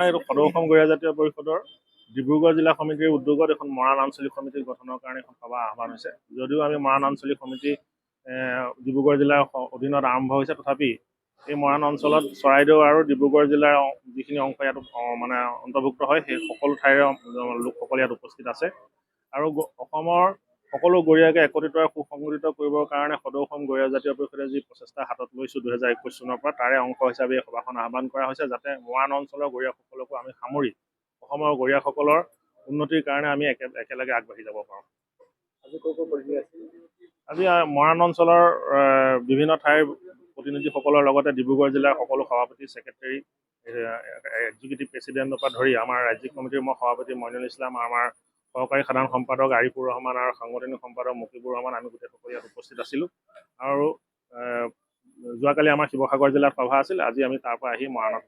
সদৌ অসম গৰিয়া জাতীয় পৰিষদৰ ডিব্ৰুগড় জিলা সমিতিৰ উদ্যোগত এখন মৰাণ আঞ্চলিক সমিতি গঠনৰ কাৰণে এখন সভা আহ্বান হৈছে। যদিও আমি মৰাণ আঞ্চলিক সমিতি ডিব্ৰুগড় জিলাৰ অধীনত আৰম্ভ হৈছে, তথাপি এই মৰাণ অঞ্চলত চৰাইদেউ আৰু ডিব্ৰুগড় জিলাৰ যিখিনি অংশ ইয়াত মানে অন্তৰ্ভুক্ত হয়, সেই সকলো ঠাইৰে লোকসকল ইয়াত উপস্থিত আছে। আৰু অসমৰ সকলো গৰিয়াকে একত্ৰিত আৰু সুসংগঠিত কৰিবৰ কাৰণে সদৌ অসম গৰিয়া জাতীয় পৰিষদে যি প্ৰচেষ্টা হাতত লৈছোঁ 2021 চনৰ পৰা, তাৰে অংশ হিচাপে এই সভাখন আহ্বান কৰা হৈছে, যাতে মৰাণ অঞ্চলৰ গৰিয়াসকলকো আমি সামৰি অসমৰ গৰিয়াসকলৰ উন্নতিৰ কাৰণে আমি একেলগে আগবাঢ়ি যাব পাৰোঁ। আজি মৰাণ অঞ্চলৰ বিভিন্ন ঠাইৰ প্ৰতিনিধিসকলৰ লগতে ডিব্ৰুগড় জিলাৰ সকলো সভাপতি, ছেক্ৰেটাৰী, এক্সিকিউটিভ প্ৰেছিডেণ্টৰ পৰা ধৰি আমাৰ ৰাজ্যিক কমিটিৰ মই সভাপতি মইনুল ইছলাম, আমাৰ সহকাৰী সাধাৰণ সম্পাদক আৰিফুৰ ৰহমান আৰু সাংগঠনিক সম্পাদক মুকিবুৰ ৰহমান, আমি গোটেইসকল ইয়াত উপস্থিত আছিলোঁ। আৰু যোৱাকালি আমাৰ শিৱসাগৰ জিলাত সভা আছিল, আজি আমি তাৰ পৰা আহি মৰাণত